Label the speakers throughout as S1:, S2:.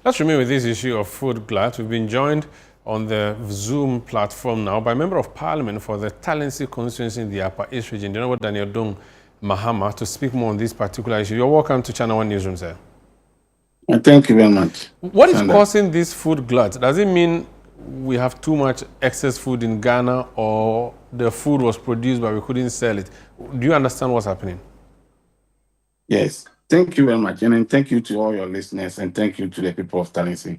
S1: Let's remain with this issue of food glut. We've been joined on the Zoom platform now by Member of Parliament for the Talensi constituency in the Upper East region, the Honorable Daniel Dung Mahama, to speak more on this particular issue. You're welcome to ChannelOne Newsroom, sir.
S2: Thank you very much.
S1: What is causing this food glut? Does it mean we have too much excess food in Ghana, or the food was produced but we couldn't sell it? Do you understand what's happening?
S2: Yes. Thank you very much. And thank you to all your listeners, and thank you to the people of Talensi.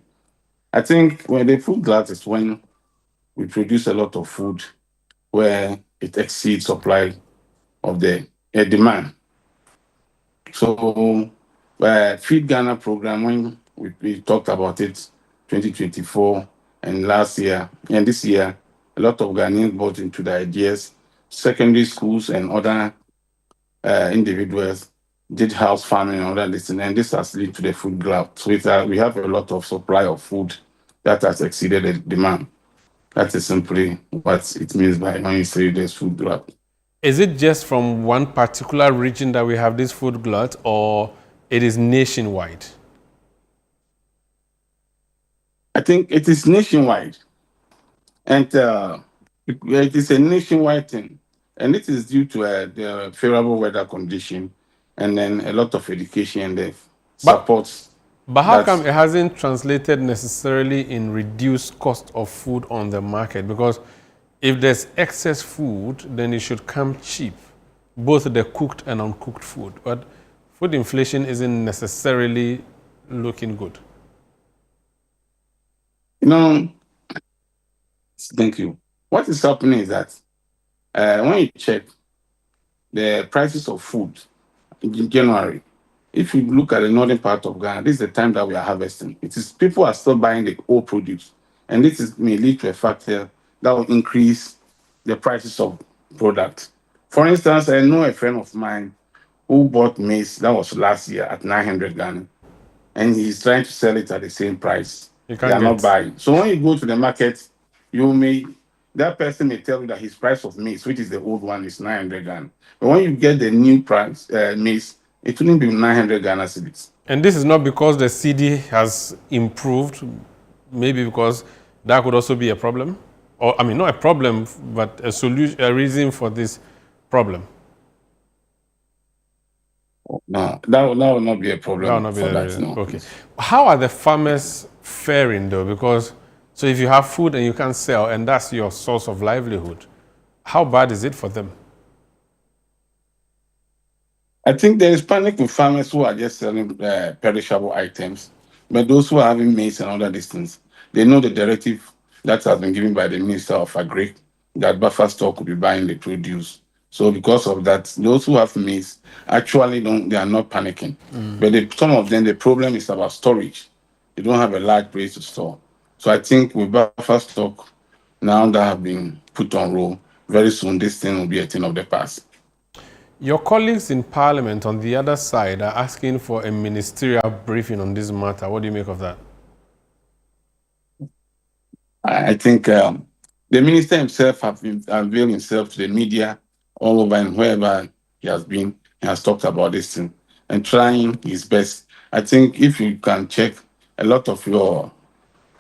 S2: I think when the food glut is when we produce a lot of food where it exceeds supply of the demand. So Feed Ghana program, when we talked about it 2024 and last year and this year, a lot of Ghanaians bought into the ideas. Secondary schools and other individuals did house farming and other this, and this has led to the food glut. So we have a lot of supply of food that has exceeded the demand. That is simply what it means by when you say there's food glut.
S1: Is it just from one particular region that we have this food glut, or it is nationwide?
S2: I think it is nationwide. And it is a nationwide thing. And it is due to the favorable weather condition, and then a lot of education and the supports.
S1: But how come it hasn't translated necessarily in reduced cost of food on the market? Because if there's excess food, then it should come cheap, both the cooked and uncooked food. But food inflation isn't necessarily looking good.
S2: Thank you. What is happening is that when you check the prices of food in January, if you look at the northern part of Ghana, this is the time that we are harvesting. It is people are still buying the old produce, and this may lead to a factor that will increase the prices of products. For instance, I know a friend of mine who bought maize that was last year at 900 Ghana, and he's trying to sell it at the same price. They are not buying. So when you go to the market, that person may tell you that his price of maize, which is the old one, is 900 Ghana. But when you get the new price maize, it wouldn't be 900 Ghana cedis.
S1: And this is not because the CD has improved, maybe because that could also be a problem? Or, I mean, not a problem, but a solution, a reason for this problem.
S2: No, that will not be a problem.
S1: That will not be
S2: for
S1: the
S2: that.
S1: reason.
S2: No.
S1: Okay. How are the farmers faring, though? Because, so if you have food and you can't sell, and that's your source of livelihood, how bad is it for them?
S2: I think there is panic with farmers who are just selling perishable items. But those who are having maize and other things, they know the directive that has been given by the Minister of Agric that buffer stock could be buying the produce. So because of that, those who have maize actually they are not panicking. But some of them, the problem is about storage. They don't have a large place to store. So I think with buffer stock now that have been put on roll, very soon this thing will be a thing of the past.
S1: Your colleagues in Parliament on the other side are asking for a ministerial briefing on this matter. What do you make of that?
S2: I think the minister himself has unveiled himself to the media all over, and wherever he has been, he has talked about this thing and trying his best. I think if you can check, a lot of your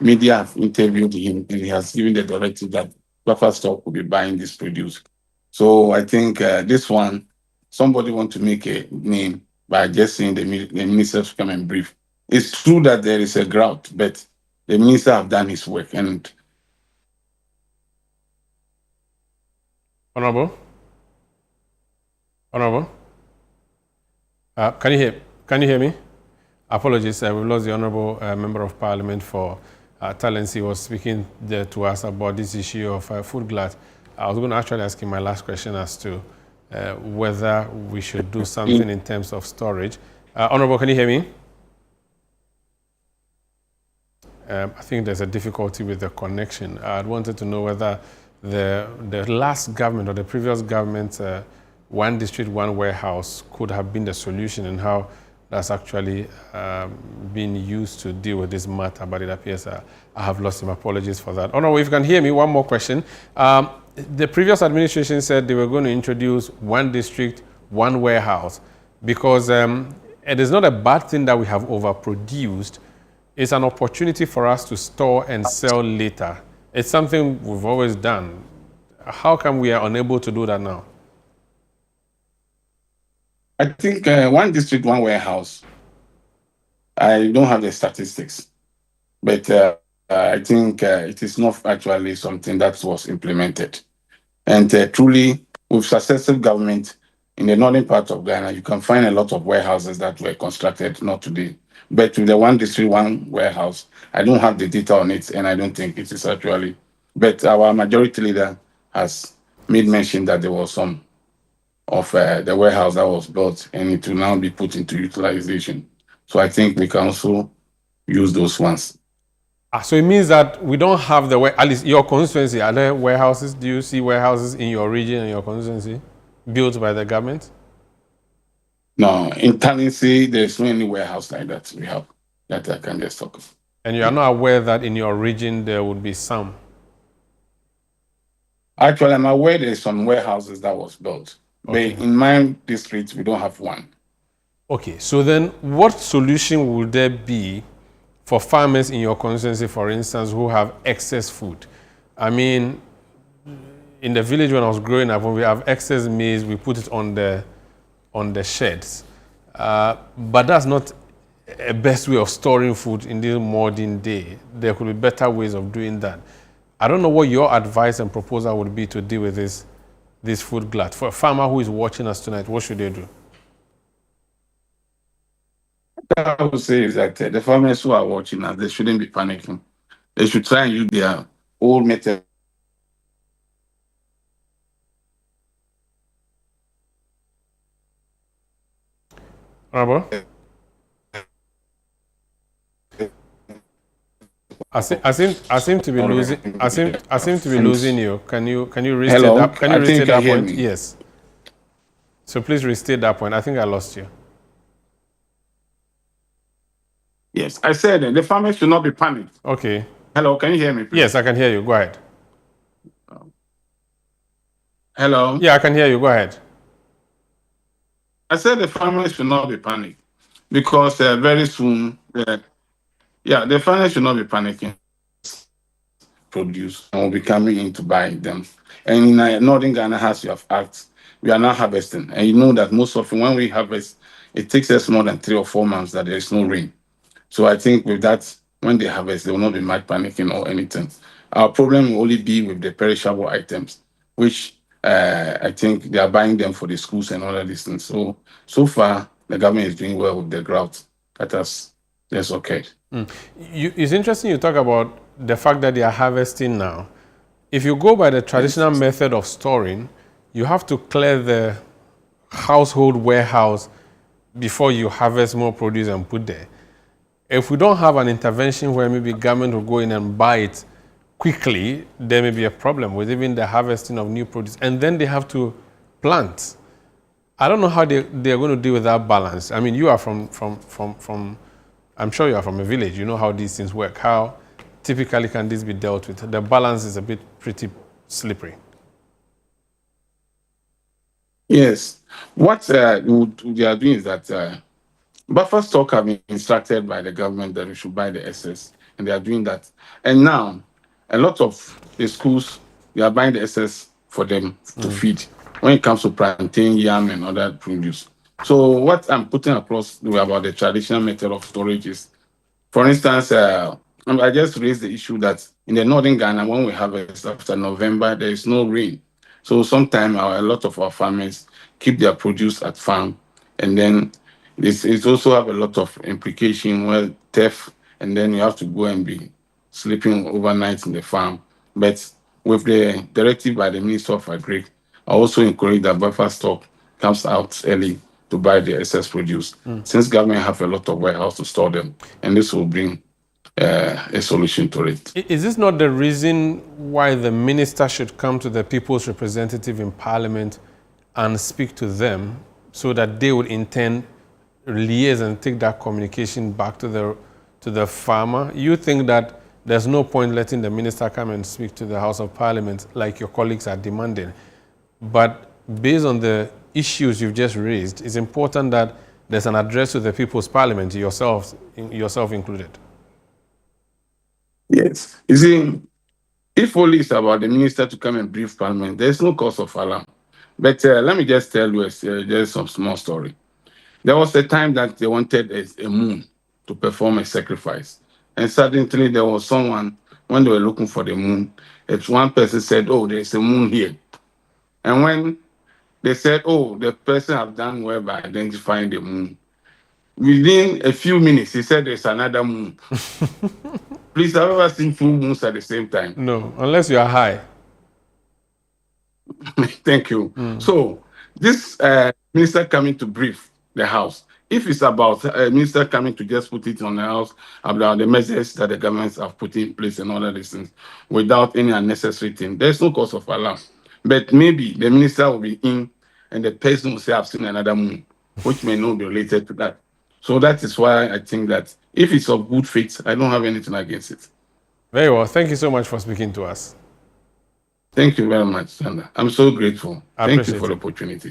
S2: media have interviewed him, and he has given the directive that buffer stock will be buying this produce. So I think this one, somebody want to make a name by just saying the minister to come and brief. It's true that there is a drought, but the minister have done his work. And
S1: Honorable, can you hear me? Apologies, we lost the Honorable Member of Parliament for Talensi. He was speaking to us about this issue of food glut. I was going to actually ask him my last question as to whether we should do something in terms of storage. Honorable, can you hear me? I think there's a difficulty with the connection. I wanted to know whether the last government or the previous government, one district, one warehouse could have been the solution, and how that's actually been used to deal with this matter. But it appears I have lost him. Apologies for that. Honorable, if you can hear me, one more question. The previous administration said they were going to introduce one district, one warehouse, because it is not a bad thing that we have overproduced, it's an opportunity for us to store and sell later. It's something we've always done. How come we are unable to do that now?
S2: I think one district, one warehouse. I don't have the statistics, but I think it is not actually something that was implemented. And truly, with successive government in the northern part of Ghana, you can find a lot of warehouses that were constructed, not today. But with the one district, one warehouse, I don't have the data on it, and I don't think it is actually. But our majority leader has made mention that there was some of the warehouse that was built, and it will now be put into utilization. So I think we can also use those ones.
S1: So it means that we don't have at least your constituency, are there warehouses? Do you see warehouses in your region and your constituency built by the government?
S2: No, in Tennessee, there's no any warehouse like that we have that I can just talk of.
S1: And you are not aware that in your region there would be some?
S2: Actually, I'm aware there's some warehouses that was built.
S1: Okay.
S2: But in my district, we don't have one.
S1: Okay, so then what solution would there be for farmers in your constituency, for instance, who have excess food? I mean, in the village when I was growing up, when we have excess maize, we put it on the sheds. But that's not a best way of storing food in this modern day. There could be better ways of doing that. I don't know what your advice and proposal would be to deal with this food glut. For a farmer who is watching us tonight, what should they do?
S2: What I would say is that the farmers who are watching us, they shouldn't be panicking. They should try and use their old method.
S1: Rabo? I seem to be losing. I seem to be losing you. Can you restate
S2: Hello?
S1: that? Can you restate that point?
S2: Me.
S1: Yes. So please restate that point. I think I lost you.
S2: Yes, I said the farmers should not be panicked.
S1: Okay.
S2: Hello, can you hear me, please?
S1: Yes, I can hear you. Go ahead.
S2: Hello?
S1: Yeah, I can hear you. Go ahead.
S2: I said the farmers should not be panicked because very soon, the farmers should not be panicking. Produce and will be coming in to buy them. And in northern Ghana, as you have asked, we are now harvesting. And you know that most often when we harvest, it takes us more than 3 or 4 months that there is no rain. So I think with that, when they harvest, they will not be much panicking or anything. Our problem will only be with the perishable items, which I think they are buying them for the schools and all of these things. So far, the government is doing well with the drought that has just occurred.
S1: It's interesting you talk about the fact that they are harvesting now. If you go by the traditional method of storing, you have to clear the household warehouse before you harvest more produce and put there. If we don't have an intervention where maybe government will go in and buy it quickly, there may be a problem with even the harvesting of new produce. And then they have to plant. I don't know how they're going to deal with that balance. I mean, you are from I'm sure you are from a village. You know how these things work. How typically can this be dealt with? The balance is pretty slippery.
S2: Yes. What they are doing is that buffer stock have been instructed by the government that we should buy the excess, and they are doing that. And now, a lot of the schools, they are buying the excess for them to feed when it comes to plantain, yam, and other produce. So what I'm putting across about the traditional method of storage is, for instance, I just raised the issue that in the northern Ghana, when we harvest after November, there is no rain. So sometimes a lot of our farmers keep their produce at farm, and then it also have a lot of implication where theft, and then you have to go and be sleeping overnight in the farm. But with the directive by the Minister of Agric, I also encourage that buffer stock comes out early to buy the excess produce, since government have a lot of warehouse to store them, and this will bring a solution to it.
S1: Is this not the reason why the minister should come to the people's representative in parliament and speak to them so that they would in turn liaise and take that communication back to the farmer? You think that there's no point letting the minister come and speak to the House of Parliament like your colleagues are demanding. But based on the issues you've just raised, it's important that there's an address to the People's Parliament, yourself included.
S2: Yes. You see, if only it's about the minister to come and brief Parliament, there's no cause of alarm. But let me just tell you just some small story. There was a time that they wanted a moon to perform a sacrifice. And suddenly there was someone, when they were looking for the moon, one person said, oh, there's a moon here. And when they said, oh, the person have done well by identifying the moon, within a few minutes, he said there's another moon. Please, have you ever seen two moons at the same time?
S1: No, unless you are high.
S2: Thank you. So this minister coming to brief the House, if it's about a minister coming to just put it on the House about the measures that the governments have put in place and all of these things without any unnecessary thing, there's no cause of alarm. But maybe the minister will be in and the person will say, I've seen another moon, which may not be related to that. So that is why I think that if it's of good faith, I don't have anything against it.
S1: Very well. Thank you so much for speaking to us.
S2: Thank you very much, Sandra. I'm so grateful.
S1: I
S2: Thank you
S1: appreciate
S2: for the
S1: it.
S2: opportunity.